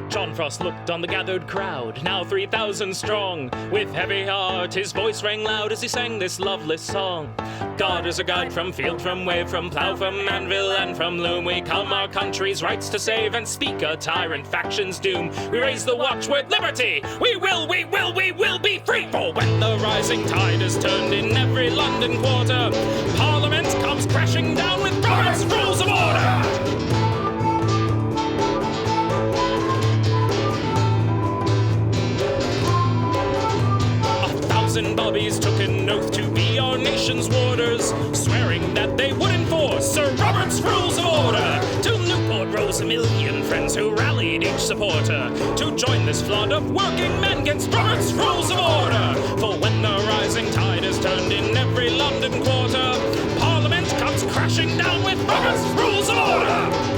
John Frost looked on the gathered crowd, now 3,000 strong. With heavy heart, his voice rang loud as he sang this loveless song. God is a guide from field, from wave, from plough, from anvil, and from loom. We come our country's rights to save and speak a tyrant faction's doom. We raise the watchword liberty. We will be free. For when the rising tide is turned in every London quarter, Parliament comes crashing down with Robert's Rules of Order. And bobbies took an oath to be our nation's warders, swearing that they would enforce Sir Robert's Rules of Order. To Newport rose a million friends who rallied each supporter to join this flood of working men against Robert's Rules of Order. For when the rising tide is turned in every London quarter, Parliament comes crashing down with Robert's Rules of Order.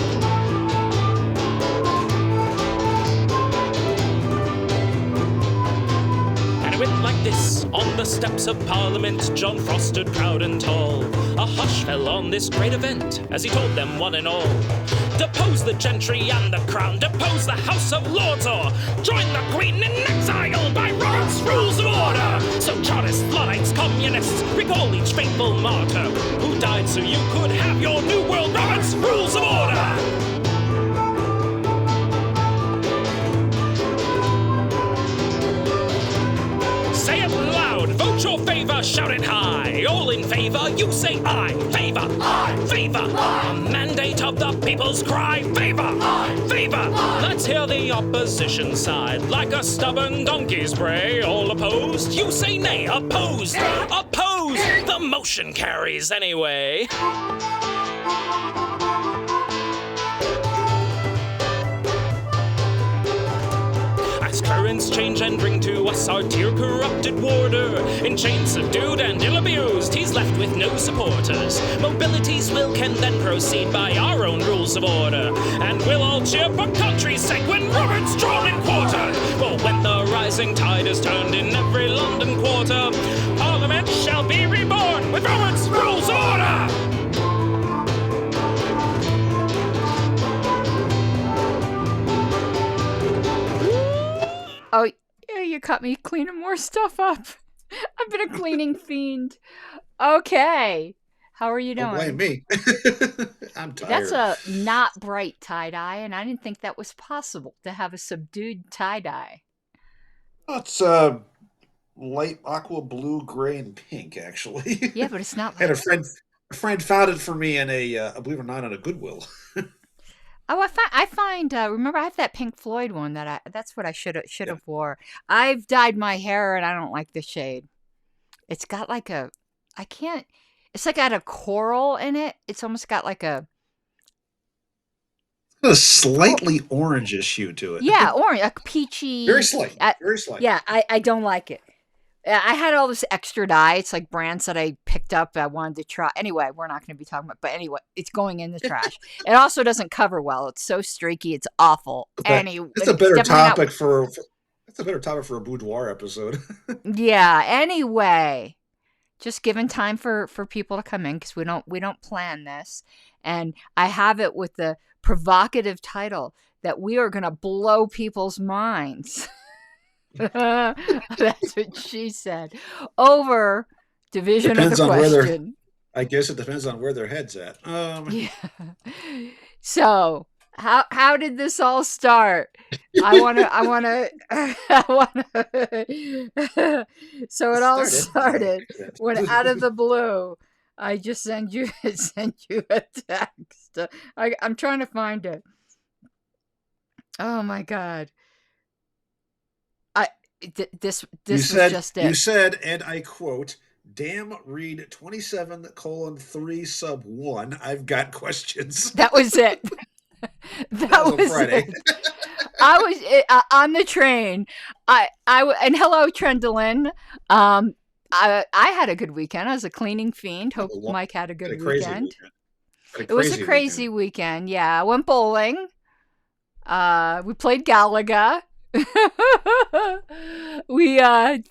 Like this, on the steps of Parliament, John Frost stood proud and tall. A hush fell on this great event as he told them one and all: depose the gentry and the crown, depose the House of Lords, or join the Queen in exile by Robert's Rules of Order. So Chartists, Luddites, Communists, recall each faithful martyr who died so you could have your new world Robert's Rules of Order. Say it loud, vote your favor, shout it high. All in favor, you say aye. Favor, aye, favor. Aye. A mandate of the people's cry. Favor, aye, favor. Aye. Let's hear the opposition side. Like a stubborn donkey's bray. All opposed, you say nay. Opposed, opposed. The motion carries anyway. As currents change and bring to us our dear corrupted warder, in chains subdued and ill-abused, he's left with no supporters. Mobility's will can then proceed by our own rules of order, and we'll all cheer for country's sake when Robert's drawn and quartered. For when the rising tide is turned in every London quarter, Parliament shall be reborn with Robert's Rules of Order! Oh, yeah, you caught me cleaning more stuff up. I've been a cleaning fiend. Okay. How are you doing? Don't blame me. I'm tired. That's a not bright tie-dye, and I didn't think that was possible to have a subdued tie-dye. It's light aqua blue, gray, and pink, actually. Yeah, but it's not. And a friend found it for me in a, believe it or not, on a Goodwill. Oh, I find. Remember, I have that Pink Floyd one that's what I should have wore. I've dyed my hair, and I don't like the shade. It's got like a, I can't. It's like got a coral in it. It's almost got like a slightly orangish hue to it. Yeah, orange, a peachy. Very slight. Very slight. Yeah, I don't like it. I had all this extra dye. It's like brands that I picked up that I wanted to try. Anyway, we're not going to be talking about. But anyway, it's going in the trash. It also doesn't cover well. It's so streaky. It's awful. It's a better topic for a boudoir episode. Yeah. Anyway, just giving time for people to come in because we don't plan this, and I have it with the provocative title that we are going to blow people's minds. That's what she said. Over division Depends of the question. I guess it depends on where their head's at. Yeah. So how did this all start? I wanna. So it all started when out of the blue, I just sent you a text. I'm trying to find it. Oh my God. This was just it. You said, and I quote, "Damn, read 27:3 sub 1. I've got questions." That was it. That was Friday. It. I was on the train. And hello, Trendolin. I had a good weekend. I was a cleaning fiend. Hope Mike had a good weekend. It was a crazy weekend. Yeah, I went bowling. We played Galaga. We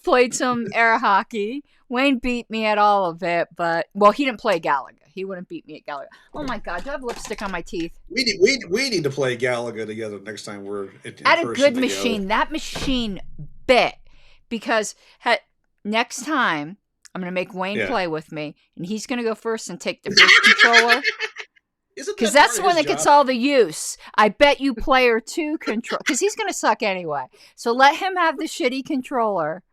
played some air hockey. Wayne beat me at all of it, but well, he didn't play Galaga. He wouldn't beat me at Galaga. Oh my God, do I have lipstick on my teeth? We need to play Galaga together next time we're in At a person good together. machine. That machine bit because next time I'm going to make Wayne play with me, and he's going to go first and take the first controller. Because that's the one that gets all the use. I bet you player 2 control, because he's going to suck anyway. So let him have the shitty controller.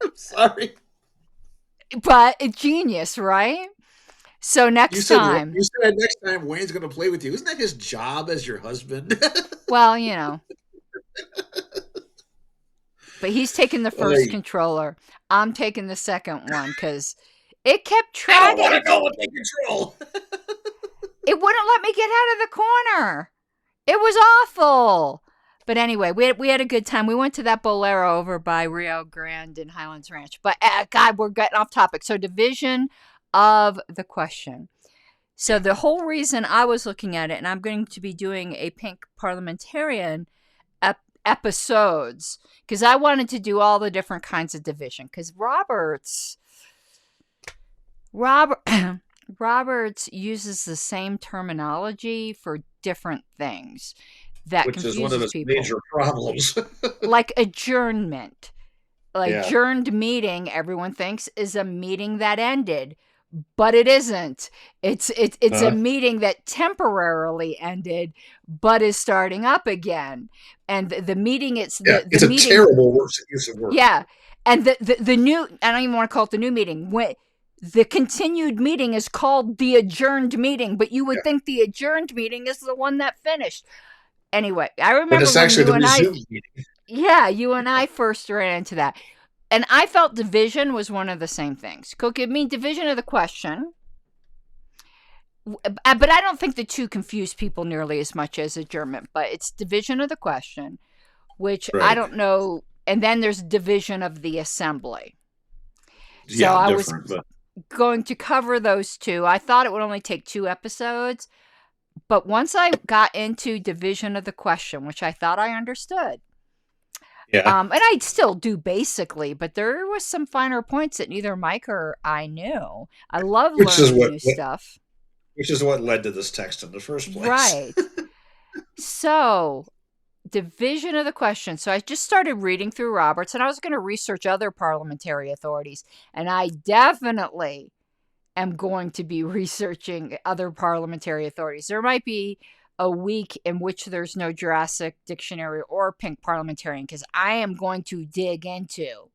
I'm sorry. But it's genius, right? So next time. You said next time Wayne's going to play with you. Isn't that his job as your husband? Well, you know. But he's taking the first controller. I'm taking the second one because it kept tracking. I don't want to know what they control. It wouldn't let me get out of the corner. It was awful. But anyway, we had a good time. We went to that Bolero over by Rio Grande and Highlands Ranch. But God, we're getting off topic. So division of the question. So the whole reason I was looking at it, and I'm going to be doing a Pink Parliamentarian episodes, because I wanted to do all the different kinds of division. Because Roberts uses the same terminology for different things. Which is one of his major problems. Like adjournment. Adjourned meeting, everyone thinks, is a meeting that ended. But it isn't. It's a meeting that temporarily ended, but is starting up again. And the meeting, it's a terrible use of word. Yeah. And the new, I don't even want to call it the new meeting. The continued meeting is called the adjourned meeting, but you would think the adjourned meeting is the one that finished. Anyway, I remember when you and I, you and I first ran into that. And I felt division was one of the same things. I mean, division of the question. But I don't think the two confuse people nearly as much as adjournment. But it's division of the question, which I don't know. And then there's division of the assembly. So I was going to cover those two. I thought it would only take 2 episodes. But once I got into division of the question, which I thought I understood. Yeah. And I still do basically, but there was some finer points that neither Mike or I knew. I love learning new stuff. Which is what led to this text in the first place. Right. So, division of the question. So I just started reading through Roberts, and I was going to research other parliamentary authorities. And I definitely am going to be researching other parliamentary authorities. There might be a week in which there's no Jurassic Dictionary or Pink Parliamentarian, because I am going to dig into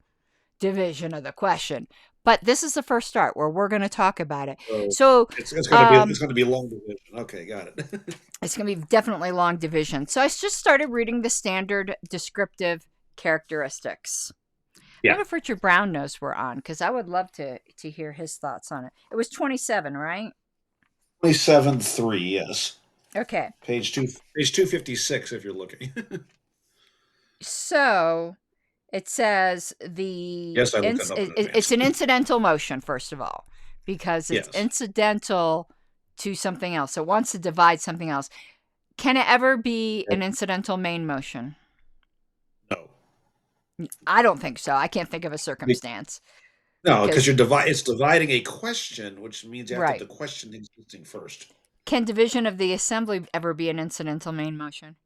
division of the question. But this is the first start where we're going to talk about it. So it's going to be long division. Okay, got it. It's going to be definitely long division. So I just started reading the standard descriptive characteristics. Yeah. I wonder if Richard Brown knows we're on, because I would love to hear his thoughts on it. It was 27, right? 27.3, yes. Okay. Page 256 if you're looking. So it says it's an incidental motion, first of all, because it's incidental to something else. So it wants to divide something else. Can it ever be an incidental main motion? No. I don't think so. I can't think of a circumstance. No, because it's dividing a question, which means you have to have the question existing first. Can division of the assembly ever be an incidental main motion?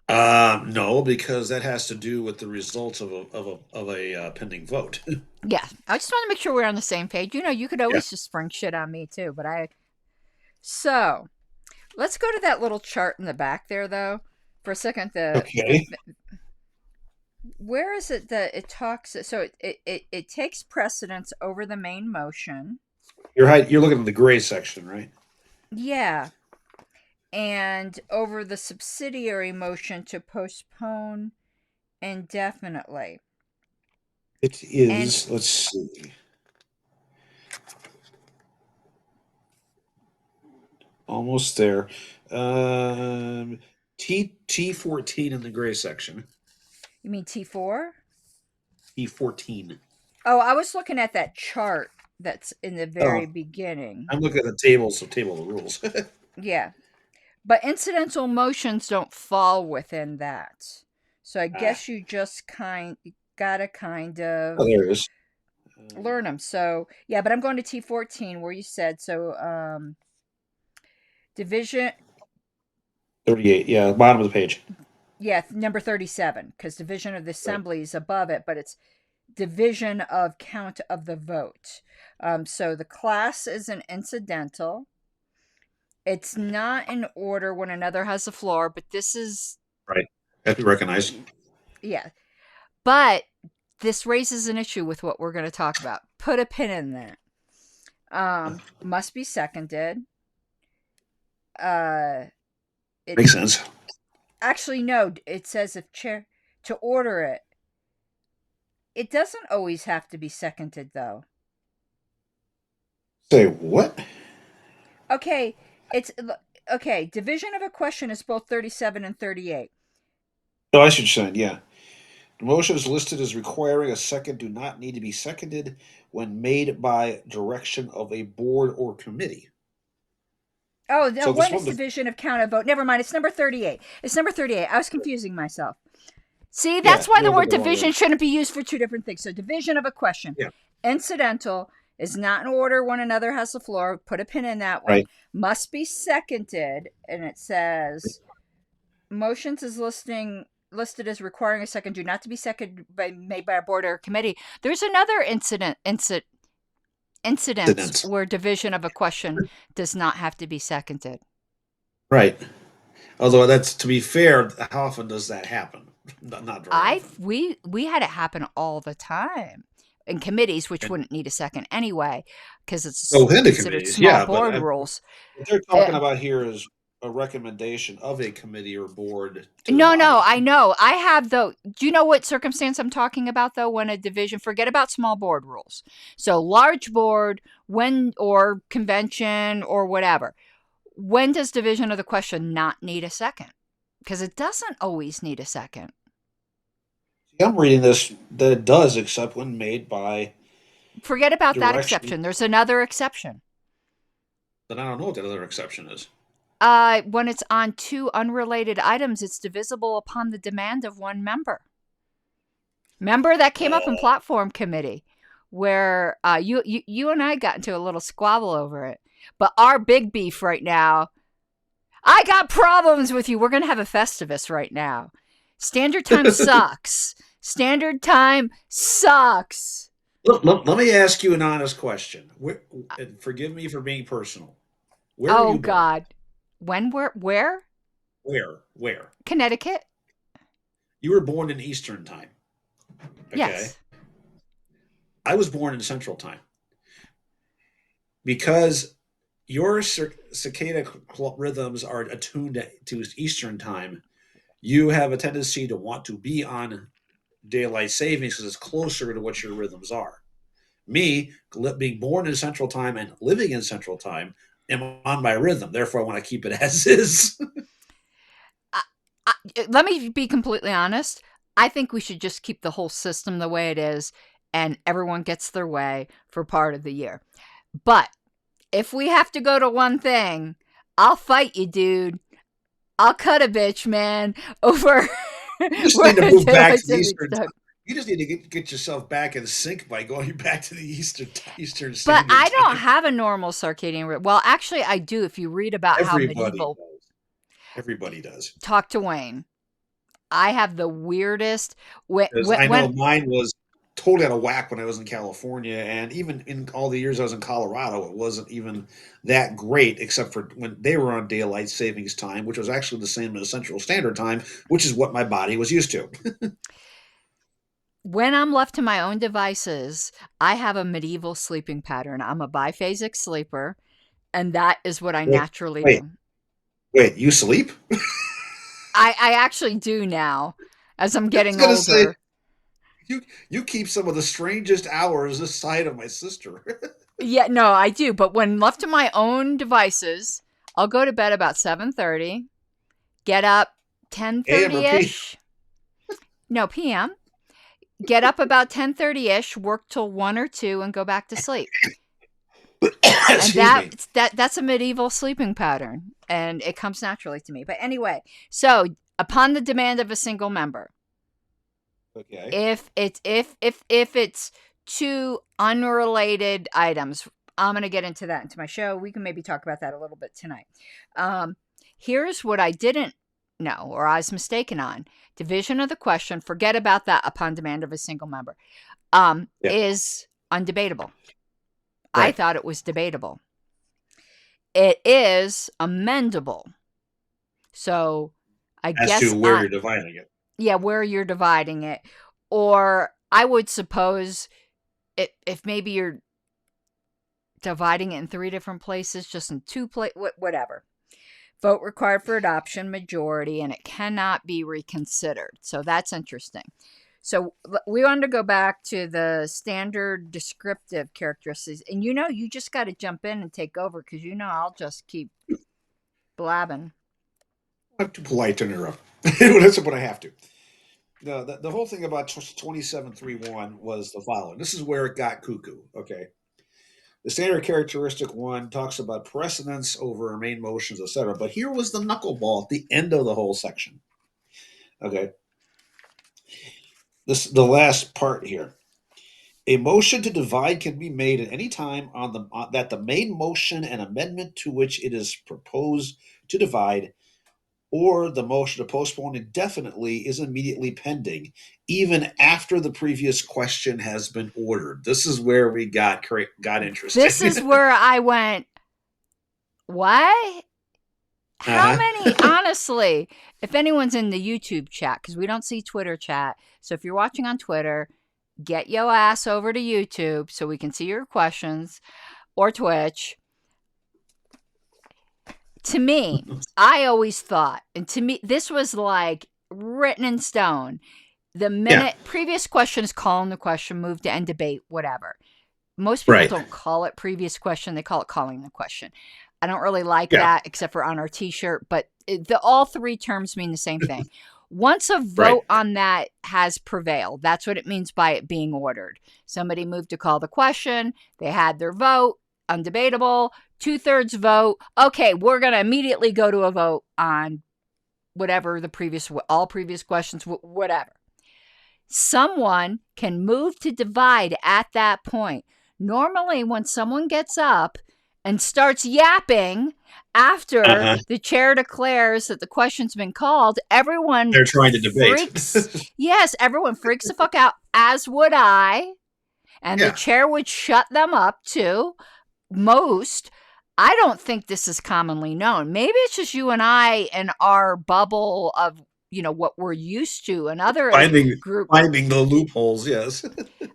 No, because that has to do with the results of a pending vote. Yeah, I just want to make sure we're on the same page. You could always just spring shit on me too, but So, let's go to that little chart in the back there, though, for a second. Where is it that it talks? So it takes precedence over the main motion. You're looking at the gray section, right? Yeah. And over the subsidiary motion to postpone indefinitely. It is, let's see. Almost there. T14 in the gray section. You mean T4? T14. Oh, I was looking at that chart that's in the very beginning. I'm looking at the table of rules. Yeah. But incidental motions don't fall within that. So I guess you just gotta kind of Oh, there it is. learn them. So yeah, but I'm going to T14 where you said so. Division, 38. Yeah, bottom of the page. yeah, number 37, because division of the Right. assembly is above it, but it's division of count of the vote. So the class is an incidental. It's not in order when another has the floor, but this is Right. Have to recognize. yeah. But this raises an issue with what we're going to talk about. Put a pin in that. Must be seconded. It Makes sense. actually no. It says if chair to order it. It doesn't always have to be seconded though. Say what? Okay, it's okay. Division of a question is both 37 and 38. Oh, I should say, yeah. The motions listed as requiring a second do not need to be seconded when made by direction of a board or committee. Oh, no, So this one is one, division of count of vote. Never mind. It's number 38. It's number 38. I was confusing myself. See, yeah, that's why the you're word looking at the wrong division one. shouldn't be used for two different things. So, division of a question. Yeah, Incidental is not in order when another has the floor. Put a pin in that one. right. Must be seconded. And it says motions is listed as requiring a second do not to be made by a board or a committee. There's another incidents Incidents. where division of a question does not have to be seconded. Right. Although that's to be fair, how often does that happen? Not very often. We had it happen all the time in committees, which And wouldn't need a second anyway, because it's so within the considered committees, small yeah, but board rules. what they're talking about here is a recommendation of a committee or board to the No, body. I know. I have though. Do you know what circumstance I'm talking about though? When a division, forget about small board rules. So large board, when or convention or whatever. When does division of the question not need a second? Because it doesn't always need a second. I'm reading this that it does, except when made by Forget about that direction. exception. There's another exception. Then I don't know what that other exception is. When it's on two unrelated items, it's divisible upon the demand of one member. Remember that came up in platform committee, where you and I got into a little squabble over it. But our big beef right now, I got problems with you. We're gonna have a Festivus right now. Standard time sucks. Standard time sucks. Let me ask you an honest question. And forgive me for being personal. Where were Oh you born? God. When where? Where? Connecticut? You were born in Eastern time. Okay. Yes. I was born in Central time. Because your circadian rhythms are attuned to Eastern time, you have a tendency to want to be on daylight savings because it's closer to what your rhythms are. Me, being born in Central time and living in Central time, am on my rhythm. Therefore, I want to keep it as is. Let me be completely honest. I think we should just keep the whole system the way it is, and everyone gets their way for part of the year. But if we have to go to one thing, I'll fight you, dude. I'll cut a bitch, man, over. You just need to move back to the Eastern time. You just need to get yourself back in sync by going back to the Eastern Standard Time. But I don't have a normal circadian rhythm. Well, actually, I do. If you read about how medieval. Everybody does. Talk to Wayne. I have the weirdest. I know mine was totally out of whack when I was in California, and even in all the years I was in Colorado, it wasn't even that great, except for when they were on daylight savings time, which was actually the same as Central Standard Time, which is what my body was used to. When I'm left to my own devices, I have a medieval sleeping pattern. I'm a biphasic sleeper, and that is what I naturally do. Wait, you sleep? I actually do now, as I'm getting older. Say, you keep some of the strangest hours this side of my sister. Yeah, no, I do. But when left to my own devices, I'll go to bed about 7:30, get up 10:30-ish. No, PM. Get up about 10:30-ish, work till 1 or 2, and go back to sleep. And that's a medieval sleeping pattern, and it comes naturally to me. But anyway, so upon the demand of a single member, Okay. If it's two unrelated items, I'm going to get into that into my show. We can maybe talk about that a little bit tonight. Here's what I didn't know, or I was mistaken on. Division of the question, forget about that upon demand of a single member, is undebatable. Right. I thought it was debatable. It is amendable. So I guess as to where you're dividing it. Yeah, where you're dividing it. Or I would suppose if maybe you're dividing it in 3 different places, just in 2 places, whatever. Vote required for adoption, majority, and it cannot be reconsidered. So that's interesting. So we wanted to go back to the standard descriptive characteristics. And you just got to jump in and take over because I'll just keep blabbing. I'm too polite to interrupt. That's what I have to. No, the whole thing about 2731 was the following. This is where it got cuckoo. Okay. The standard characteristic 1 talks about precedence over main motions, etc. But here was the knuckleball at the end of the whole section. Okay. The last part here. A motion to divide can be made at any time that the main motion and amendment to which it is proposed to divide, or the motion to postpone indefinitely, is immediately pending, even after the previous question has been ordered. This is where we got interested. This is where I went, what? How many, honestly, if anyone's in the YouTube chat, because we don't see Twitter chat, so if you're watching on Twitter, get your ass over to YouTube so we can see your questions, or Twitch. To me, I always thought, and to me, this was like written in stone. The minute previous question is calling the question, move to end debate, whatever. Most people don't call it previous question. They call it calling the question. I don't really like that, except for on our T-shirt. But all 3 terms mean the same thing. Once a vote on that has prevailed, that's what it means by it being ordered. Somebody moved to call the question. They had their vote, undebatable, 2/3 vote. Okay, we're going to immediately go to a vote on whatever all previous questions, whatever. Someone can move to divide at that point. Normally, when someone gets up and starts yapping after the chair declares that the question's been called, they're trying to debate. Yes, everyone freaks the fuck out, as would I. And the chair would shut them up too. I don't think this is commonly known. Maybe it's just you and I and our bubble of what we're used to, and other groups finding the loopholes. Yes.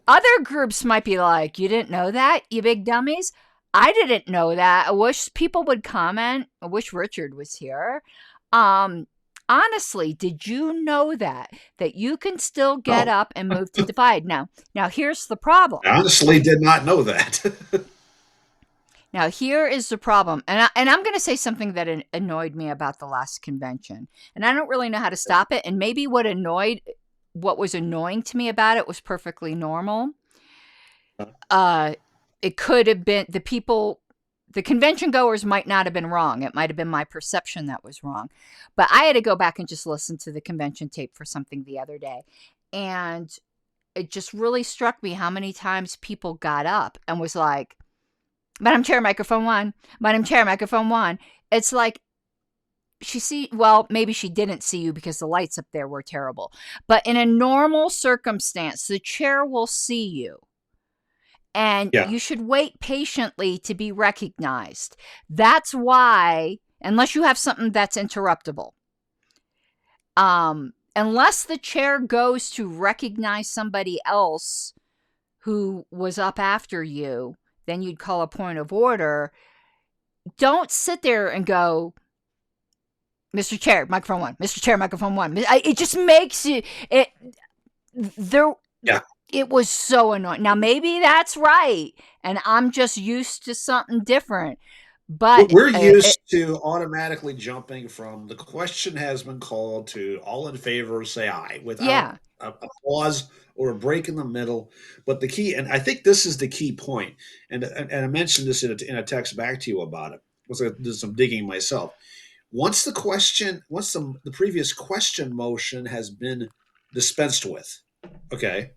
Other groups might be like, you didn't know that, you big dummies. I didn't know that. I wish people would comment. I wish Richard was here. Honestly, did you know that you can still get up and move to divide? Now here's the problem. I honestly did not know that. Now, here is the problem. And I'm going to say something that annoyed me about the last convention. And I don't really know how to stop it. And maybe what was annoying to me about it was perfectly normal. It could have been the convention goers might not have been wrong. It might have been my perception that was wrong. But I had to go back and just listen to the convention tape for something the other day. And it just really struck me how many times people got up and was like, Madam Chair, microphone 1. Madam Chair, microphone 1. It's like, maybe she didn't see you because the lights up there were terrible. But in a normal circumstance, the chair will see you. And you should wait patiently to be recognized. That's why, unless you have something that's interruptible, unless the chair goes to recognize somebody else who was up after you, then you'd call a point of order. Don't sit there and go, Mr. Chair, microphone 1. Mr. Chair, microphone 1. It just makes you It was so annoying. Now maybe that's right, and I'm just used to something different. But we're used to automatically jumping from the question has been called to all in favor say aye without a pause or a break in the middle. But the key, and I think this is the key point, and I mentioned this in a text back to you about it. I did some digging myself. Once the previous question motion has been dispensed with, Okay.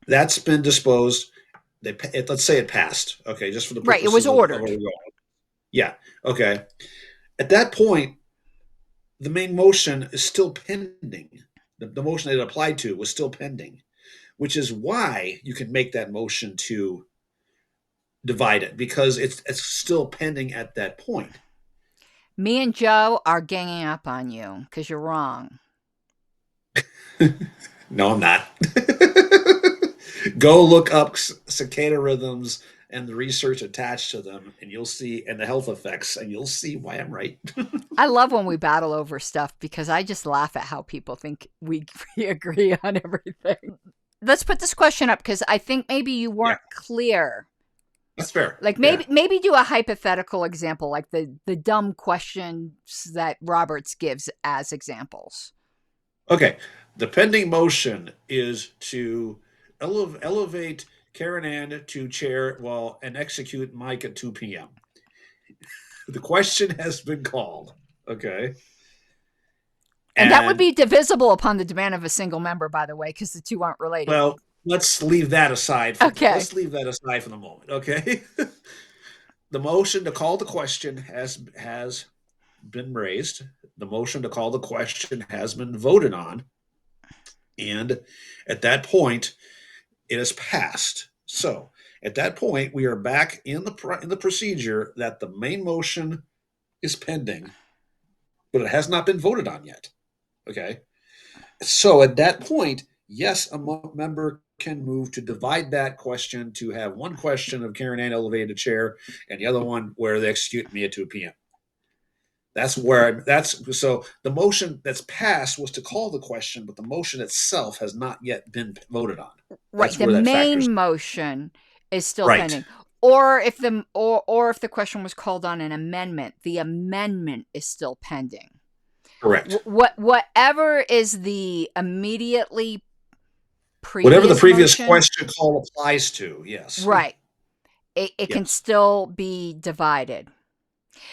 That's been disposed. Let's say it passed. Okay, just for the Right. It was purposes of where ordered. we're going. Yeah. Okay. At that point, the main motion is still pending. The motion that it applied to was still pending, which is why you can make that motion to divide it because it's still pending at that point. Me and Joe are ganging up on you because you're wrong. No, I'm not. Go look up cicada rhythms and the research attached to them, and you'll see, and the health effects, and you'll see why I'm right. I love when we battle over stuff because I just laugh at how people think we agree on everything. Let's put this question up because I think maybe you weren't clear. That's fair. Like maybe do a hypothetical example, like the dumb questions that Roberts gives as examples. Okay. The pending motion is to elevate Karen Ann to chair and execute Mike at 2 p.m. The question has been called. Okay. And that would be divisible upon the demand of a single member, by the way, because the two aren't related. Well, let's leave that aside. Let's leave that aside for the moment. Okay. The motion to call the question has been raised. The motion to call the question has been voted on. And at that point, it has passed. So at that point, we are back in the procedure that the main motion is pending, but it has not been voted on yet. Okay. So at that point, yes, a member can move to divide that question to have one question of Karen Ann elevated chair and the other one where they execute me at 2 p.m. So the motion that's passed was to call the question, but the motion itself has not yet been voted on. Right. The main motion is still pending. Or if the question was called on an amendment, the amendment is still pending. Correct. Whatever is the immediately previous whatever the previous motion, question call applies to, yes. Right. It can still be divided.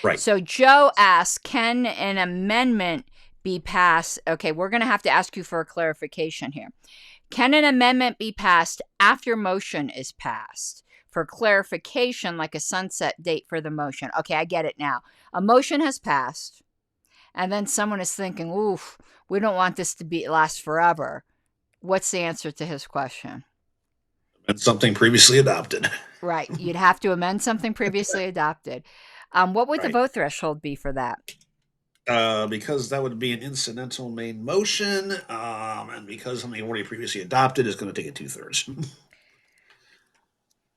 Right. So Joe asks, can an amendment be passed? Okay, we're going to have to ask you for a clarification here. Can an amendment be passed after motion is passed? For clarification, like a sunset date for the motion. Okay, I get it now. A motion has passed, and then someone is thinking, oof, we don't want this to last forever. What's the answer to his question? Amend something previously adopted. Right. You'd have to amend something previously adopted. What would the vote threshold be for that? Because that would be an incidental main motion, and because something already previously adopted is going to take it 2/3.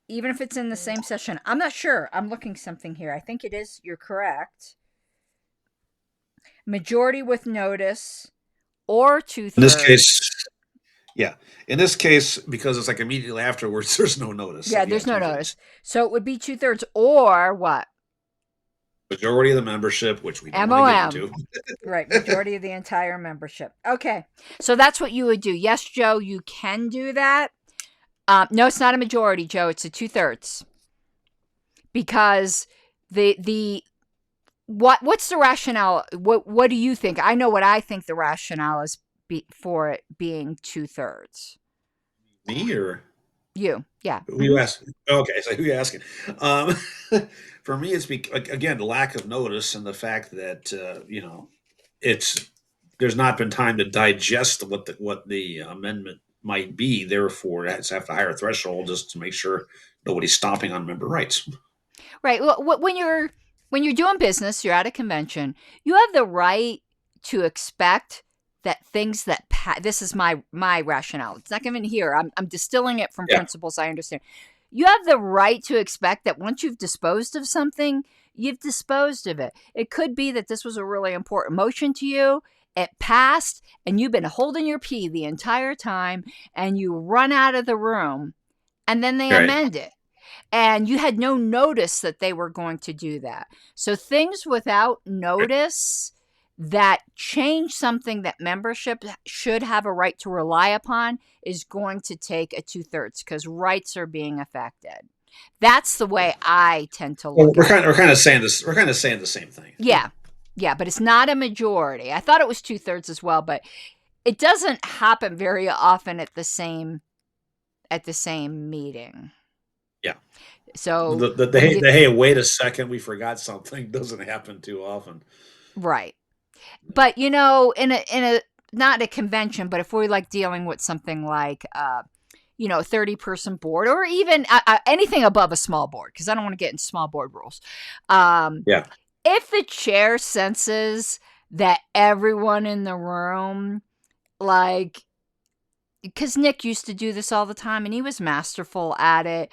Even if it's in the same session. I'm not sure. I'm looking something here. I think it is. You're correct. Majority with notice or 2/3. In this case, yeah. In this case, because it's like immediately afterwards, there's no notice. Yeah, there's no notice. So it would be 2/3 or what? Majority of the membership, which we don't want to get into. Right, majority of the entire membership. Okay, so that's what you would do. Yes, Joe, you can do that. No, it's not a majority, Joe. It's a 2/3. Because what's the rationale? What do you think? I know what I think the rationale is for it being 2/3. Me or you? Yeah. Who you asking? Okay, so who you asking? For me, it's again the lack of notice and the fact that there's not been time to digest what the amendment might be. Therefore, it's have a higher threshold just to make sure nobody's stomping on member rights. Right. Well, when you're doing business, you're at a convention. You have the right to expect that things that this is my rationale. It's not given here. I'm distilling it from principles I understand. You have the right to expect that once you've disposed of something, you've disposed of it. It could be that this was a really important motion to you. It passed, and you've been holding your pee the entire time, and you run out of the room, and then they amend it. And you had no notice that they were going to do that. So things without notice that change something that membership should have a right to rely upon is going to take a 2/3 because rights are being affected. That's the way I tend to look. We're kind of saying this. We're kind of saying the same thing. Yeah, but it's not a majority. I thought it was 2/3 as well, but it doesn't happen very often at the same meeting. Yeah. So the hey, wait a second, we forgot something doesn't happen too often. Right. But in a not a convention, but if we're like dealing with something like 30-person board, or even anything above a small board, because I don't want to get in small board rules. Yeah. If the chair senses that everyone in the room, like, because Nick used to do this all the time and he was masterful at it,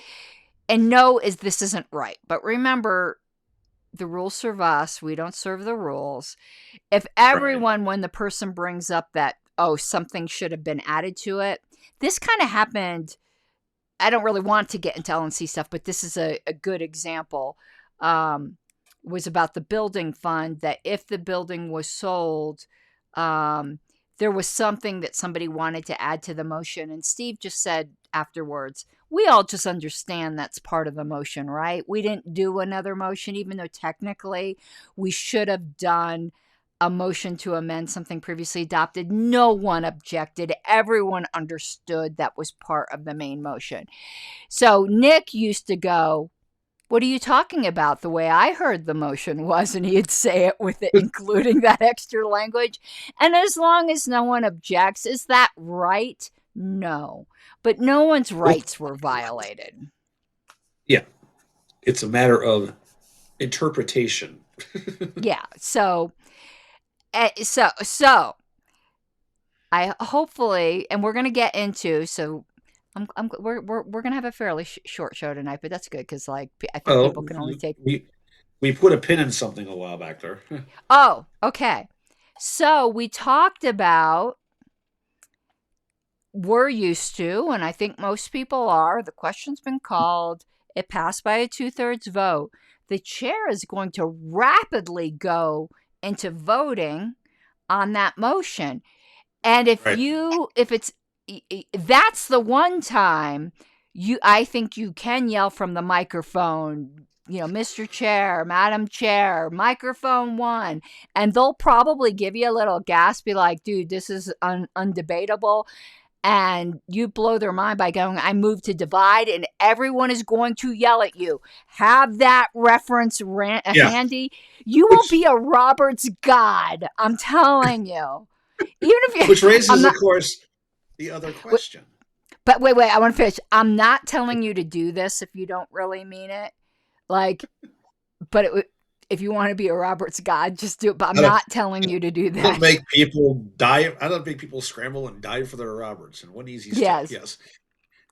and this isn't right. But remember, the rules serve us. We don't serve the rules. If everyone, when the person brings up that, something should have been added to it, this kind of happened. I don't really want to get into LNC stuff, but this is a good example. Was about the building fund, that if the building was sold, there was something that somebody wanted to add to the motion. And Steve just said afterwards, we all just understand that's part of the motion, right? We didn't do another motion, even though technically we should have done a motion to amend something previously adopted. No one objected. Everyone understood that was part of the main motion. So Nick used to go, what are you talking about? The way I heard the motion was, and he'd say it with it, including that extra language. And as long as no one objects, is that right? No. But no one's rights were violated. Yeah. It's a matter of interpretation. Yeah. So I hopefully, and we're going to get into, so we're going to have a fairly short show tonight, but that's good because I think people can only take. We put a pin in something a while back there. Oh, okay. So we talked about, we're used to, and I think most people are, the question's been called, it passed by a 2/3 vote. The chair is going to rapidly go into voting on that motion. And if that's the one time I think you can yell from the microphone, Mr. Chair, Madam Chair, microphone 1, and they'll probably give you a little gasp, be like, dude, this is undebatable. And you blow their mind by going, I move to divide, and everyone is going to yell at you. Have that reference handy. You will be a Roberts god. I'm telling you. Even if you, which raises, of course, the other question. But wait, I want to finish. I'm not telling you to do this if you don't really mean it. If you want to be a Roberts god, just do it. But I'm not telling you to do that. I don't make people die. I don't make people scramble and die for their Roberts in one easy step. Yes.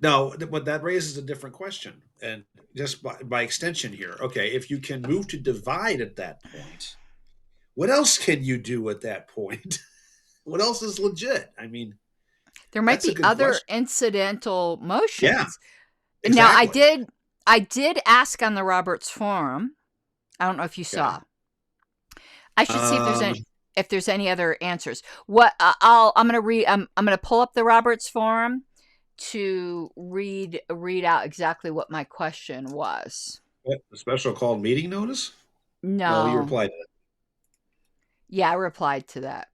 No, but that raises a different question. And just by extension here, okay, if you can move to divide at that point, what else can you do at that point? What else is legit? I mean, there might be other incidental motions. Yeah. Exactly. Now, I did ask on the Roberts forum. I don't know if you saw. I should see if there's any other answers. What I'm going to read. I'm going to pull up the Roberts forum to read out exactly what my question was. What, a special called meeting notice? No, you replied to that. Yeah, I replied to that.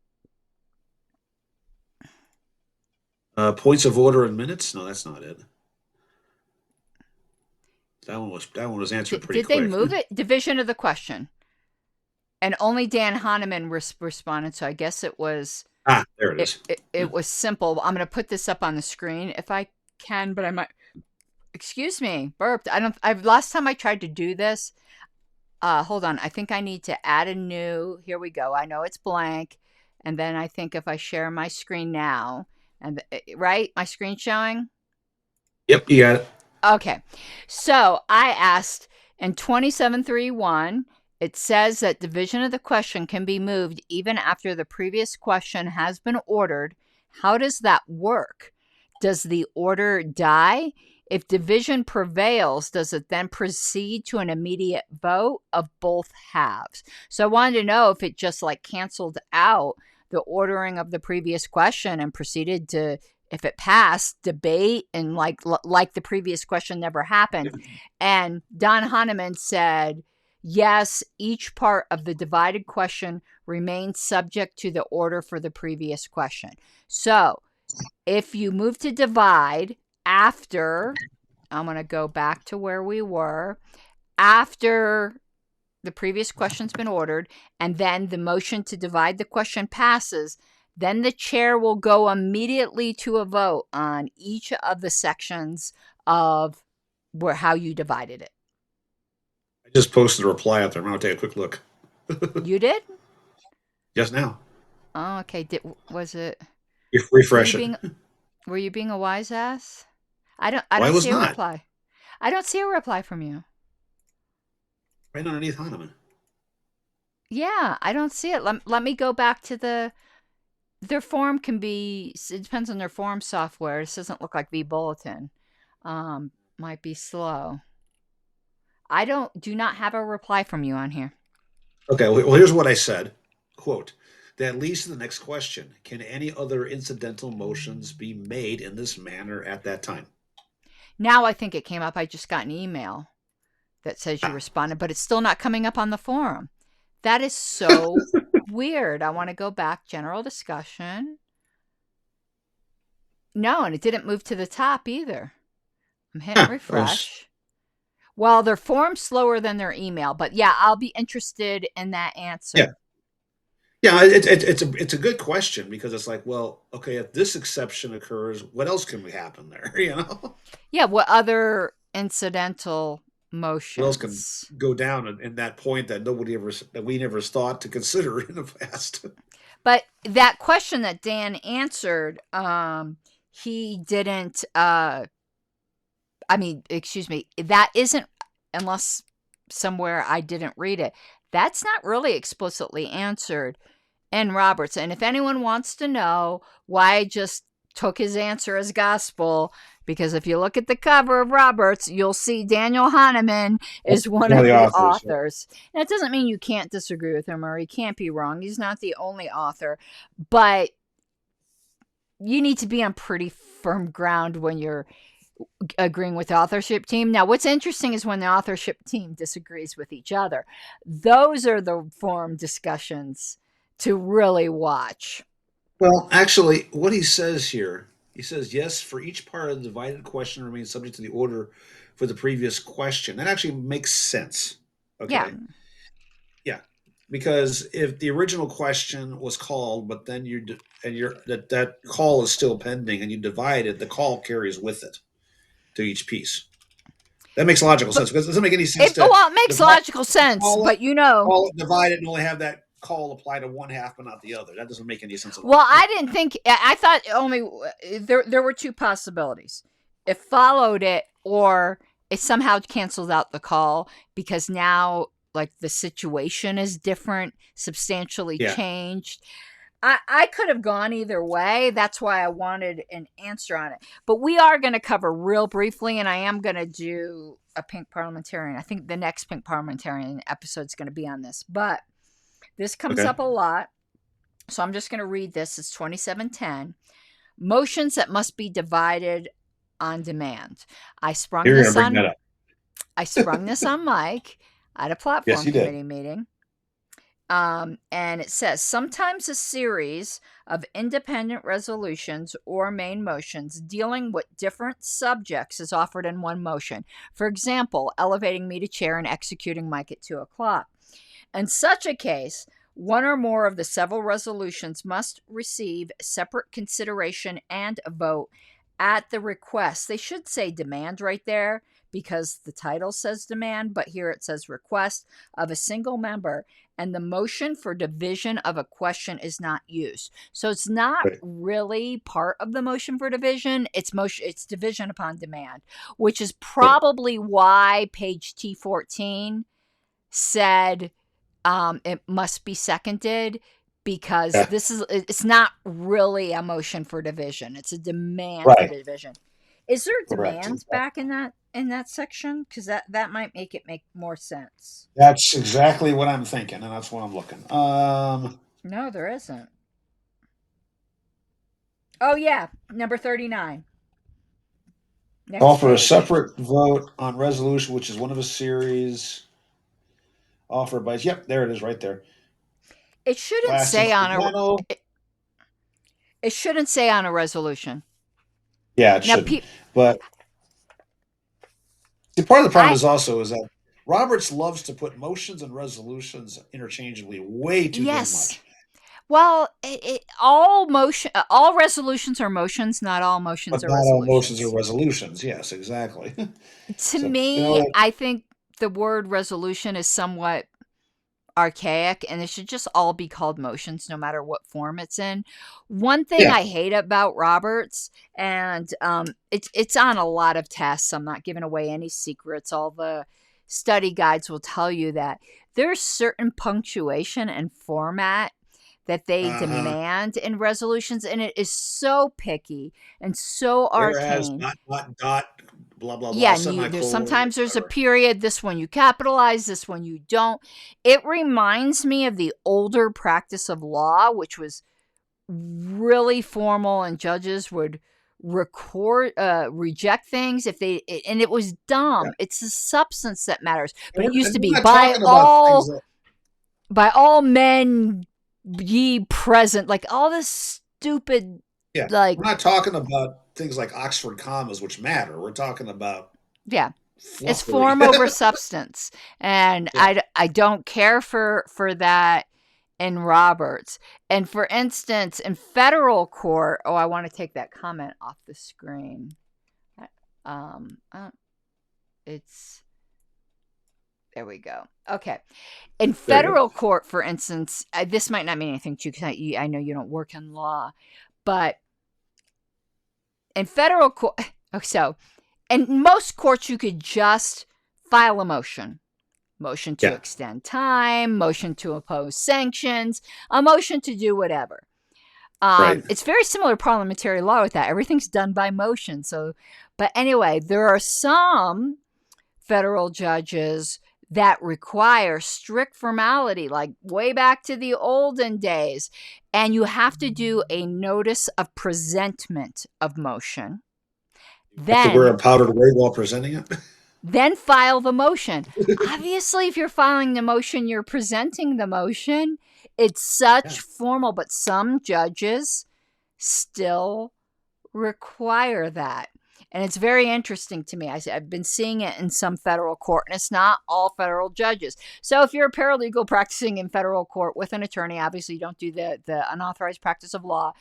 Points of order and minutes? No, that's not it. That one was answered pretty quick. Did they move it? Division of the question. And only Dan Hahnemann responded, so I guess it was... there it is. It was simple. I'm going to put this up on the screen if I can, but I might... Excuse me, burped. Last time I tried to do this... hold on. I think I need to add a new... Here we go. I know it's blank. And then I think if I share my screen now... right? My screen showing? Yep, you got it. Okay. So I asked in 2731, it says that division of the question can be moved even after the previous question has been ordered. How does that work? Does the order die? If division prevails, does it then proceed to an immediate vote of both halves? So I wanted to know if it just canceled out the ordering of the previous question and proceeded to, if it passed, debate and like the previous question never happened. And Don Hahnemann said Yes, each part of the divided question remains subject to the order for the previous question. So if you move to divide after, I'm going to go back to where we were, after the previous question's been ordered, and then the motion to divide the question passes, then the chair will go immediately to a vote on each of the sections of how you divided it. I just posted a reply out there. I'm going to take a quick look. You did? Just now. Oh, okay. Was it? Refresh it. Were you being a wise ass? I don't see a reply. I don't see a reply from you. Right underneath Hahnemann. Yeah, I don't see it. Let me go back to their form can be, it depends on their form software. This doesn't look like vBulletin. Might be slow. I do not have a reply from you on here. Okay, well, here's what I said. Quote, that leads to the next question. Can any other incidental motions be made in this manner at that time? Now I think it came up. I just got an email that says you responded, but it's still not coming up on the forum. That is so weird. I want to go back. General discussion. No, and it didn't move to the top either. I'm hitting refresh. Well, their form's slower than their email, but yeah, I'll be interested in that answer. Yeah, it's a good question because it's like, well, okay, if this exception occurs, what else can we happen there? You know? Yeah, what other incidental motions? What else can go down in that point that we never thought to consider in the past? But that question that Dan answered, he didn't. Excuse me. That isn't, unless somewhere I didn't read it. That's not really explicitly answered in Roberts. And if anyone wants to know why I just took his answer as gospel, because if you look at the cover of Roberts, you'll see Daniel Hahnemann is one of the authors. And it doesn't mean you can't disagree with him or he can't be wrong. He's not the only author. But you need to be on pretty firm ground when you're agreeing with the authorship team. Now, what's interesting is when the authorship team disagrees with each other. Those are the forum discussions to really watch. Well, actually, what he says here, he says, yes, for each part of the divided question remains subject to the order for the previous question. That actually makes sense. Okay. Yeah. Because if the original question was called, but then that call is still pending and you divide it, the call carries with it to each piece. That makes logical sense because it doesn't make any sense. It makes logical sense, but call it, divide it, and only have that call apply to one half but not the other. That doesn't make any sense at all. Well, I didn't think. I thought only there were two possibilities. It followed it, or it somehow cancels out the call because now, like, the situation is different, substantially changed. I could have gone either way. That's why I wanted an answer on it. But we are going to cover real briefly, and I am going to do a Pink Parliamentarian. I think the next Pink Parliamentarian episode is going to be on this. But this comes up a lot. So I'm just going to read this. It's 2710. Motions that must be divided on demand. I sprung this on Mike at a platform committee meeting. And it says, sometimes a series of independent resolutions or main motions dealing with different subjects is offered in one motion. For example, elevating me to chair and executing Mike at 2:00. In such a case, one or more of the several resolutions must receive separate consideration and a vote at the request. They should say demand right there because the title says demand, but here it says request of a single member, and the motion for division of a question is not used. So it's not really part of the motion for division. It's division upon demand, which is probably why page T14 said it must be seconded, because it's not really a motion for division. It's a demand for division. Is there demands back in that section? Because that might make it make more sense. That's exactly what I'm thinking, and that's what I'm looking. No, there isn't. Oh yeah, number 39. Call for a separate vote on resolution, which is one of a series. offered by. Yep, there it is, right there. It shouldn't Last say on a. incidental. It shouldn't say on a resolution. Yeah, it Now, shouldn't. But see, part of the problem I is also is that Roberts loves to put motions and resolutions interchangeably, way too damn yes. much. Well, all resolutions are motions. Not all motions But are not all motions are resolutions. resolutions. Yes, exactly. To So me, I think the word resolution is somewhat archaic and it should just all be called motions no matter what form it's in. One thing yeah, I hate about Roberts, and it's on a lot of tests, I'm not giving away any secrets, all the study guides will tell you that there's certain punctuation and format that they uh-huh. demand in resolutions, and it is so picky and so Whereas arcane. dot, blah blah blah, Yeah, and there's semicolon, sometimes there's a whatever. period. This one you capitalize, this one you don't. It reminds me of the older practice of law, which was really formal, and judges would reject things if they, and it was Yeah. dumb. It's the substance that matters. But it used And to be we're not talking about things that, by all men ye present, like all this stupid, yeah, like we're not talking about things like Oxford commas, which matter. We're talking about yeah. It's fluffery. form over substance, and Yeah. I don't care for that in Roberts. And for instance, in federal court, I want to take that comment off the screen. Um, uh, it's there we go. Okay, in There you go. federal court, for instance, this might not mean anything to you because I know you don't work in law, but in federal court, so in most courts, you could just file a motion to Yeah. extend time, motion to oppose sanctions, a motion to do whatever. Right. It's very similar to parliamentary law with that. Everything's done by motion. So, but anyway, there are some federal judges that require strict formality, like way back to the olden days. And you have to do a notice of presentment of motion. Have to wear a Then powdered wig while presenting it. then file the motion. Obviously, if you're filing the motion, you're presenting the motion. It's Yeah. such formal, but some judges still require that. And it's very interesting to me. I've been seeing it in some federal court, and it's not all federal judges. So if you're a paralegal practicing in federal court with an attorney, obviously you don't do the unauthorized practice of law.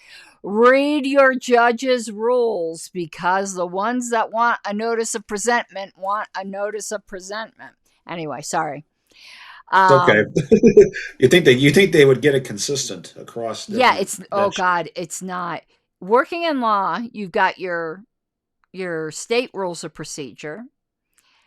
Read your judge's rules, because the ones that want a notice of presentment want a notice of presentment. Anyway, sorry. It's okay. You think they would get it consistent across Yeah, different it's benches? God, it's not. Working in law, you've got your state rules of procedure.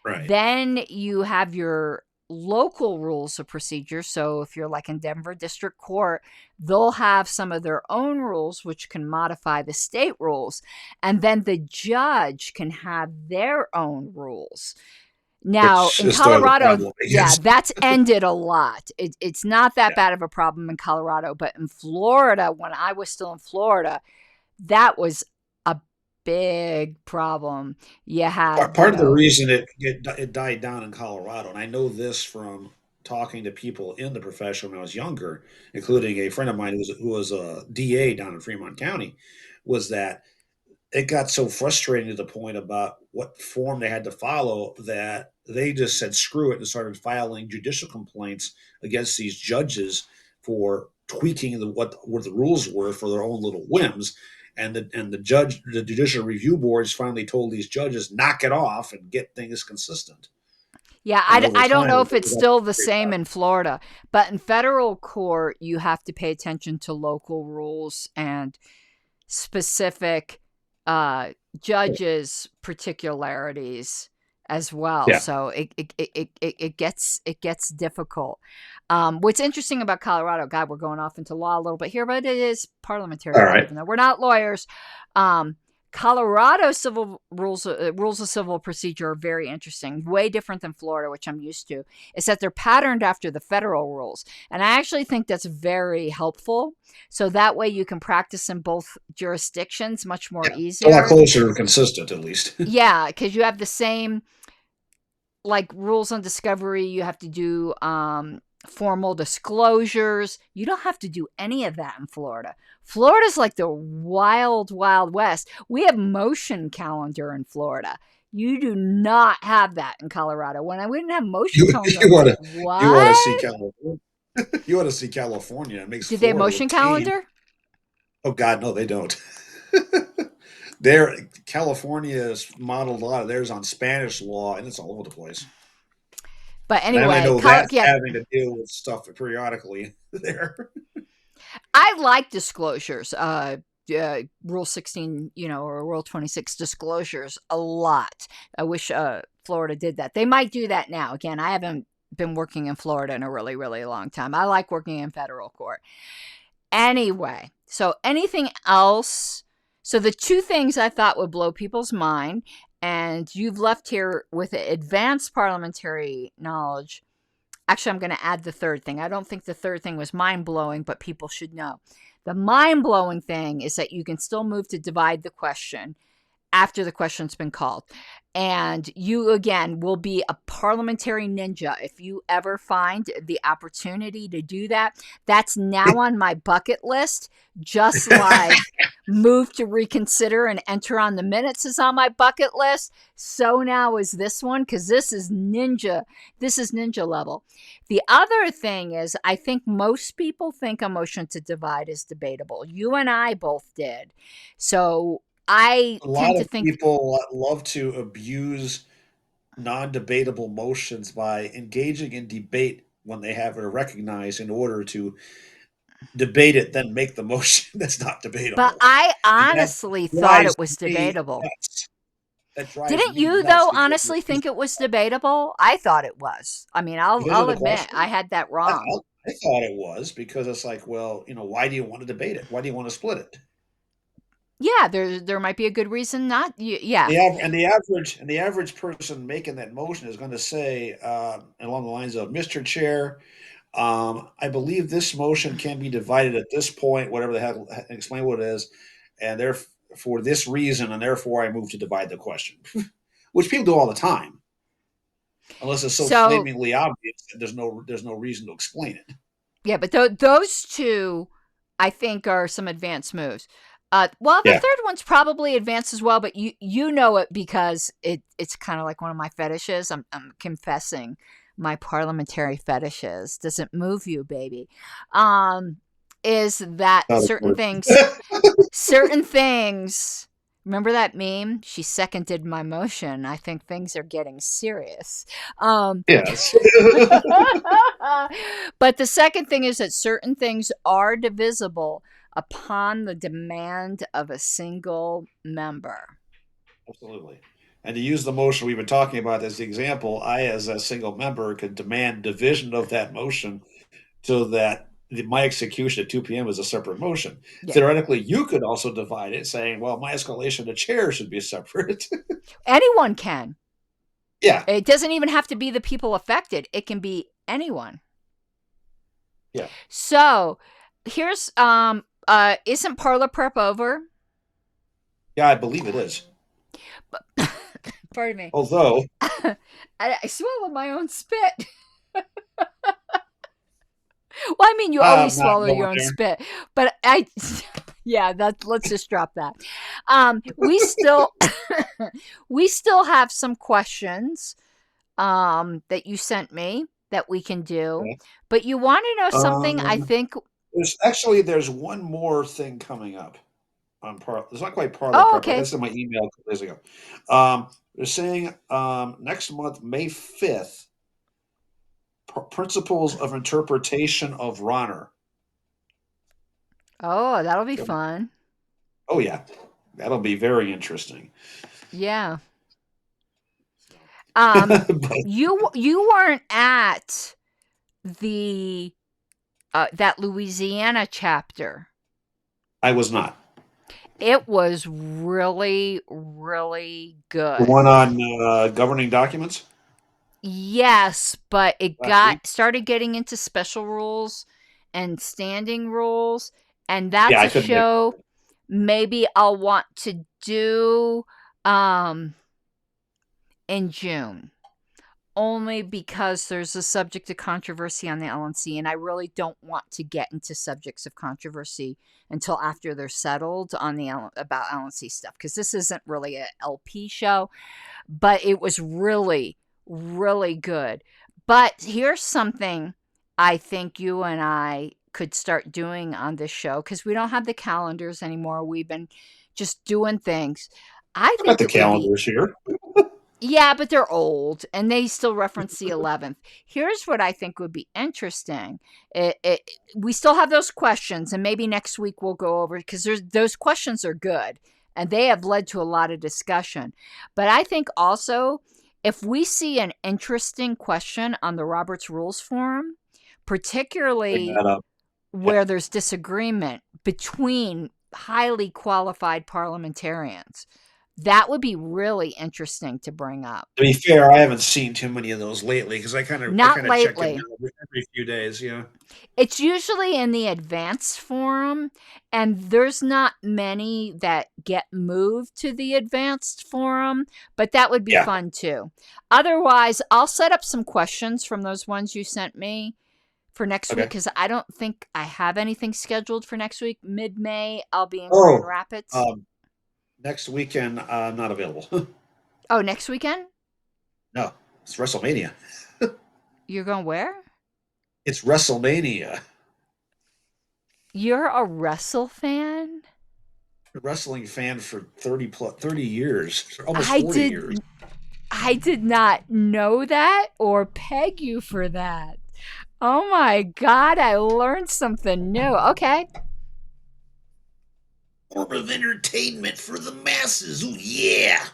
Right. Then you have your local rules of procedure. So if you're like in Denver District Court, they'll have some of their own rules which can modify the state rules. And then the judge can have their own rules. Now, Which in is still the Colorado, problem, I yeah, guess. that's ended a lot. It's not that Yeah. bad of a problem in Colorado, but in Florida, when I was still in Florida, that was a big problem. You had, Part of the reason it died down in Colorado, and I know this from talking to people in the profession when I was younger, including a friend of mine who was a DA down in Fremont County, was that it got so frustrating to the point about what form they had to follow that they just said screw it and started filing judicial complaints against these judges for tweaking what the rules were for their own little whims. And the judicial review boards finally told these judges knock it off and get things consistent. yeah, And over I don't time, know it if it's got still the straightened same out. in Florida, but in federal court, you have to pay attention to local rules and specific judges' particularities as well. Yeah. So it gets difficult. What's interesting about Colorado, God, we're going off into law a little bit here, but it is parliamentary All law, right. even though we're not lawyers. Colorado civil rules of civil procedure are very interesting, way different than Florida, which I'm used to. Is that they're patterned after the federal rules, and I actually think that's very helpful. So that way you can practice in both jurisdictions much more Yeah. A lot easier. closer and consistent, at least. Yeah, because you have the same like rules on discovery, you have to do formal disclosures. You don't have to do any of that in Florida. Florida's like the wild, wild west. We have motion calendar in Florida. You do not have that in Colorado. When I didn't have motion calendar, I'm like, what? You want to see California? You want to see California? It makes Did they have Florida motion look tame. calendar? Oh God, no, they don't. California's modeled a lot of theirs on Spanish law, and it's all over the place. But And I anyway, know that's having to deal with stuff periodically there. I like disclosures. Rule 16, or Rule 26 disclosures a lot. I wish Florida did that. They might do that now. Again, I haven't been working in Florida in a really, really long time. I like working in federal court. Anyway, so anything else? So the two things I thought would blow people's mind, and you've left here with advanced parliamentary knowledge. Actually, I'm going to add the third thing. I don't think the third thing was mind-blowing, but people should know. The mind-blowing thing is that you can still move to divide the question after the question's been called. And you, again, will be a parliamentary ninja if you ever find the opportunity to do that. That's now on my bucket list, just like move to reconsider and enter on the minutes is on my bucket list. So now is this one, because this is ninja. This is ninja level. The other thing is, I think most people think a motion to divide is debatable. You and I both did. So I tend to think people love to abuse non-debatable motions by engaging in debate when they have it recognized in order to debate it, then make the motion that's not debatable. But I honestly thought it was debatable. Didn't you, though, honestly think it was debatable? I thought it was. I mean, I'll admit I had that wrong. I thought it was, because it's like, well, why do you want to debate it? Why do you want to split it? Yeah, there might be a good reason not. Yeah. The average person making that motion is going to say along the lines of, Mr. Chair, I believe this motion can be divided at this point, whatever the hell, explain what it is, and therefore for this reason, and therefore I move to divide the question, which people do all the time, unless it's so flamingly obvious that there's no reason to explain it. Yeah, but those two, I think, are some advanced moves. The third one's probably advanced as well, but you know it because it's kind of like one of my fetishes. I'm confessing my parliamentary fetishes. Doesn't move you, baby. Is that certain things. Remember that meme? She seconded my motion. I think things are getting serious. Yes. But the second thing is that certain things are divisible upon the demand of a single member. Absolutely. And to use the motion we've been talking about as the example, I, as a single member, could demand division of that motion so that my execution at 2 p.m. is a separate motion. Yeah. Theoretically, you could also divide it, saying, well, my escalation to chair should be separate. Anyone can. Yeah. It doesn't even have to be the people affected. It can be anyone. Yeah. So here's isn't Parlor Prep over? Yeah, I believe it is. Pardon me. Although I swallowed my own spit. Well, I mean, you always swallow your own spit, but let's just drop that. We still have some questions that you sent me that we can do, but you want to know something? I think there's one more thing coming up on it's not quite part of the okay. That's in my email a couple days ago. They're saying next month, May 5th, Principles of Interpretation of RONR. Oh, that'll be fun. Oh, yeah. That'll be very interesting. Yeah. You weren't at the that Louisiana chapter. I was not. It was really, really good. The one on governing documents? Yes, but it started getting into special rules and standing rules, and that's a show maybe I'll want to do in June. only because there's a subject of controversy on the LNC, and I really don't want to get into subjects of controversy until after they're settled on about LNC stuff, because this isn't really a LP show, but it was really, really good. But here's something I think you and I could start doing on this show, because we don't have the calendars anymore. We've been just doing things. I got think the it would be calendars here. yeah, but they're old and they still reference the 11th. Here's what I think would be interesting. We still have those questions, and maybe next week we'll go over, because those questions are good and they have led to a lot of discussion. But I think also, if we see an interesting question on the Robert's Rules Forum, Bring particularly that up. where there's disagreement between highly qualified parliamentarians, that would be really interesting to bring up. To be fair, I haven't seen too many of those lately, because I kind of Not check lately. in every few days. Yeah. It's usually in the advanced forum, and there's not many that get moved to the advanced forum, but that would be Yeah. fun too. Otherwise, I'll set up some questions from those ones you sent me for next week, because I don't think I have anything scheduled for next week. Mid-May, I'll be in Grand Rapids. Next weekend, I'm not available. Oh, next weekend? No, it's WrestleMania. You're going where? It's WrestleMania. You're a wrestle fan? A wrestling fan for 30 years, almost 40 years. I did not know that or peg you for that. Oh my God, I learned something new. Okay. Form of entertainment for the masses. Ooh, yeah.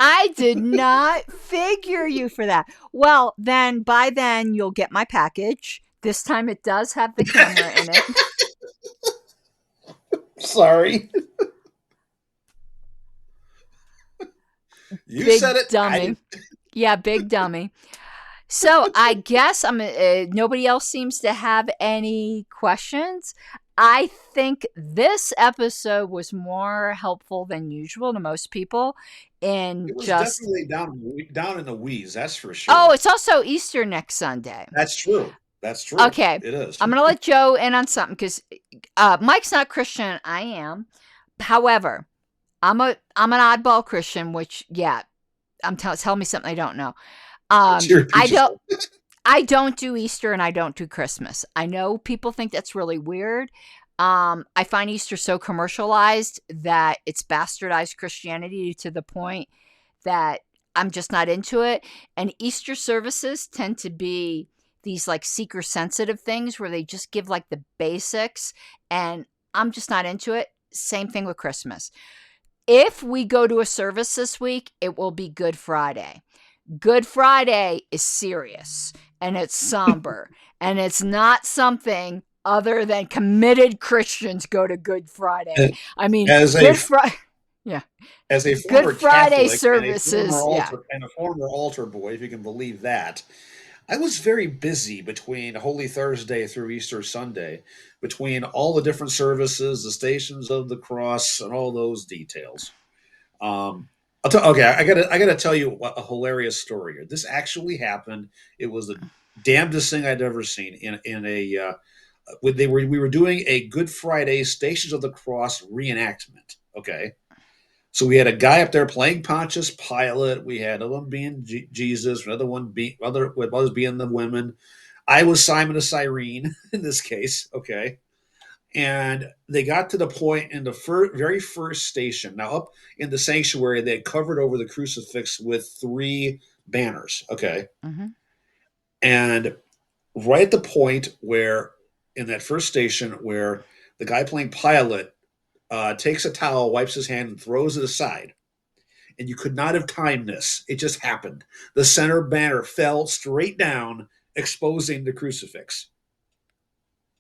I did not figure you for that. Well, then by then you'll get my package. This time it does have the camera in it. Sorry. You big said it. Dummy. Yeah, big dummy. So I guess nobody else seems to have any questions. I think this episode was more helpful than usual to most people. It was definitely down in the weeds, that's for sure. Oh, it's also Easter next Sunday. That's true. That's true. Okay. It is. I'm going to let Joe in on something, because Mike's not Christian. I am. However, I'm an oddball Christian, which, yeah, tell me something I don't know. I don't do Easter and I don't do Christmas. I know people think that's really weird. I find Easter so commercialized that it's bastardized Christianity to the point that I'm just not into it. And Easter services tend to be these like seeker sensitive things where they just give like the basics, and I'm just not into it. Same thing with Christmas. If we go to a service this week, it will be Good Friday. Good Friday is serious and it's somber and it's not something other than committed Christians go to Good Friday. I mean, Good Friday. Yeah. As a former Good Friday Catholic services. and a former altar boy, if you can believe that, I was very busy between Holy Thursday through Easter Sunday, between all the different services, the Stations of the Cross, and all those details. I gotta tell you a hilarious story here. This actually happened. It was the damnedest thing I'd ever seen. We were doing a Good Friday Stations of the Cross reenactment. Okay. So we had a guy up there playing Pontius Pilate. We had one being Jesus, another one being others being the women. I was Simon of Cyrene in this case. Okay. And they got to the point in the very first station. Now, up in the sanctuary, they had covered over the crucifix with 3 banners. Okay. Mm-hmm. And right at the point where, in that first station, where the guy playing Pilate takes a towel, wipes his hand, and throws it aside. And you could not have timed this. It just happened. The center banner fell straight down, exposing the crucifix.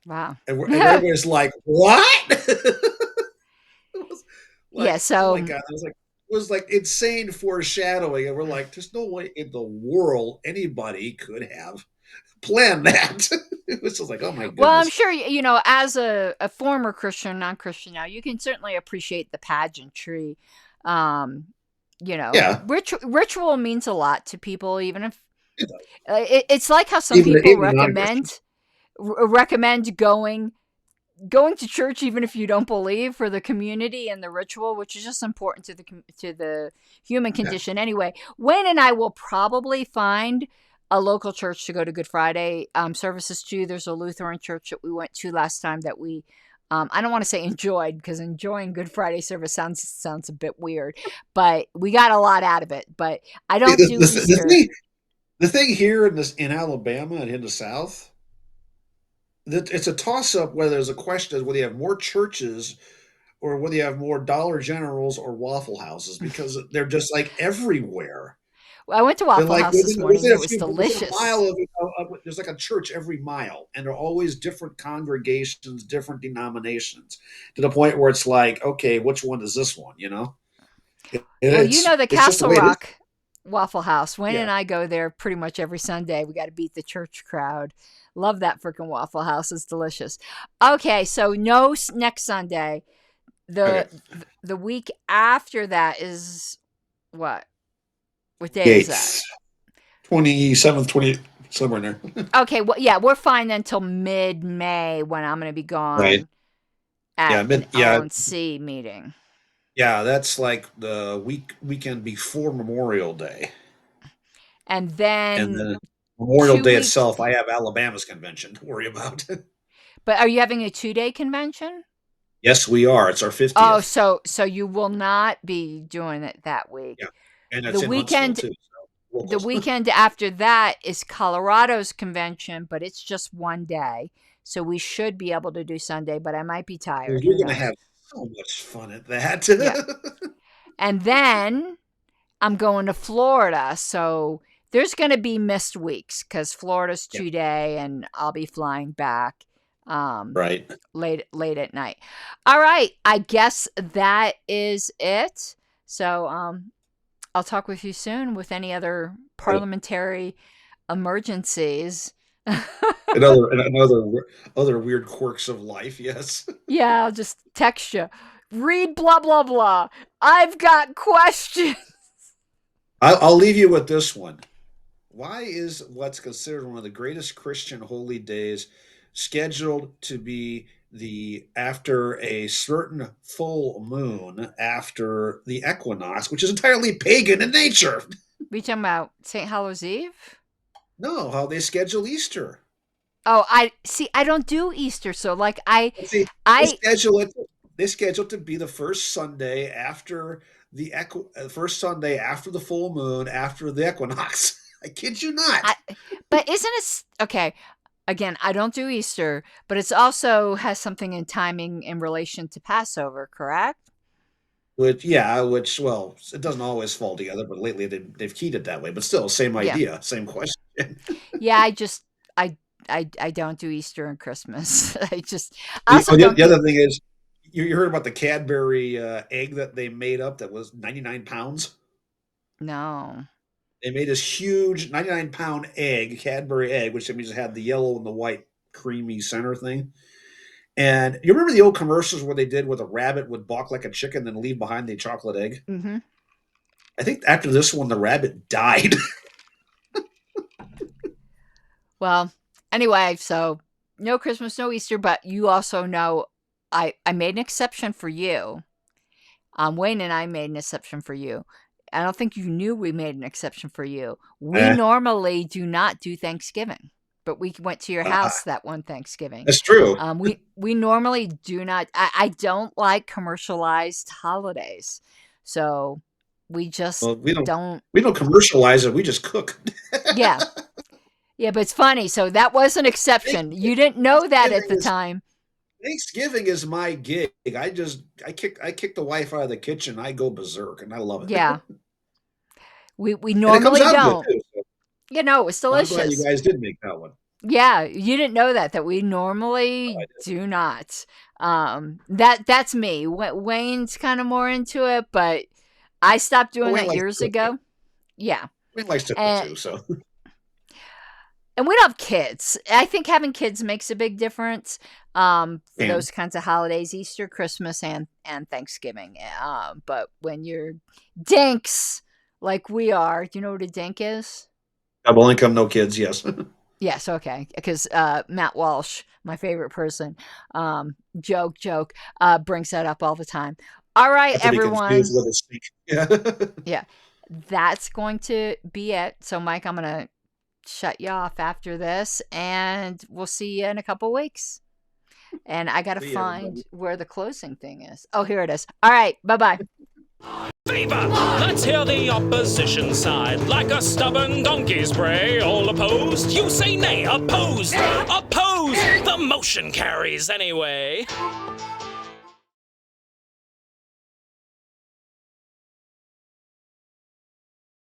Wow. And everybody's like, what? Yeah, so. Oh my God. It was like insane foreshadowing. And we're like, there's no way in the world anybody could have planned that. It was just like, oh my goodness. Well, I'm sure, as a former Christian, non-Christian now, you can certainly appreciate the pageantry. Yeah. Ritual means a lot to people, even if It does. it's like how some Even people non-Christians. recommend going to church even if you don't believe, for the community and the ritual, which is just important to the human condition. Anyway, Wayne and I will probably find a local church to go to Good Friday services to. There's a Lutheran church that we went to last time that we I don't want to say enjoyed, because enjoying Good Friday service sounds a bit weird, but we got a lot out of it. But I don't do Easter. The thing here in Alabama and in the South, it's a toss-up whether there's a question of whether you have more churches or whether you have more Dollar Generals or Waffle Houses, because they're just like everywhere. I went to They're Waffle like House this morning. It was within delicious. a mile there's like a church every mile, and they're always different congregations, different denominations, to the point where it's like, okay, which one is this one? Well, the it's just the Castle way it is. Rock Waffle House. Wayne Yeah. and I go there pretty much every Sunday. We got to beat the church crowd. Love that freaking Waffle House. It's delicious. Okay, so no next Sunday. The week after that is what? What day is that? 27th, 20, somewhere in there. Okay, well, yeah, we're fine then until mid-May, when I'm going to be gone Right. at an LNC meeting. Yeah, that's like the weekend before Memorial Day. And then Memorial Day itself, I have Alabama's convention to worry about. But are you having a 2-day convention? Yes, we are. It's our 50th. Oh, so you will not be doing it that week. Yeah, and it's the weekend too, so the weekend after that is Colorado's convention, but it's just one day, so we should be able to do Sunday. But I might be tired. Well, you're going to have so much fun at that. Yeah. And then I'm going to Florida, so there's going to be missed weeks because Florida's 2-day, and I'll be flying back. Right. Late at night. All right. I guess that is it. So, I'll talk with you soon with any other parliamentary emergencies. and other weird quirks of life. Yes. Yeah. I'll just text you. Read blah, blah, blah. I've got questions. I'll leave you with this one. Why is what's considered one of the greatest Christian holy days scheduled to be after a certain full moon after the equinox, which is entirely pagan in nature? We talking about St. Hallows Eve? No, how they schedule Easter. Oh, I don't do Easter, so like they schedule it to be the first Sunday after the full moon after the equinox. I kid you not. But isn't it okay? Again, I don't do Easter, but it's also has something in timing in relation to Passover, correct? Which, well, it doesn't always fall together, but lately they've keyed it that way. But still, same idea, same question. Yeah, I don't do Easter and Christmas. The other thing is, you heard about the Cadbury egg that they made up that was 99 pounds? No. They made this huge 99-pound egg, Cadbury egg, which means it had the yellow and the white creamy center thing. And you remember the old commercials where they did where the rabbit would balk like a chicken and leave behind the chocolate egg? Mm-hmm. I think after this one, the rabbit died. Well, anyway, so no Christmas, no Easter, but you also know I made an exception for you. Wayne and I made an exception for you. I don't think you knew we made an exception for you. We normally do not do Thanksgiving, but we went to your house that one Thanksgiving. That's true. We normally do not. I don't like commercialized holidays, so we just don't. We don't commercialize it. We just cook. Yeah, but it's funny. So that was an exception. You didn't know that at the time. Thanksgiving is my gig. I kick the wife out of the kitchen. I go berserk, and I love it. Yeah. We normally don't. Good too, so. It's delicious. I'm glad you guys did make that one. Yeah, you didn't know that we normally do not. That's me. Wayne's kind of more into it, but I stopped doing that years ago. Yeah. Wayne likes to cook too, so. And we don't have kids. I think having kids makes a big difference for those kinds of holidays, Easter, Christmas, and Thanksgiving. But when you're dinks like we are, do you know what a dink is? Double income, no kids, yes. Yes, okay. Because Matt Walsh, my favorite person, joke, brings that up all the time. All right, everyone. Yeah. Yeah, that's going to be it. So, Mike, I'm going to shut you off after this, and we'll see you in a couple weeks. And I got to find where the closing thing is. Oh, here it is. All right, bye-bye. Favor! Let's hear the opposition side. Like a stubborn donkey's bray. All opposed? You say nay. Opposed! Opposed! The motion carries anyway.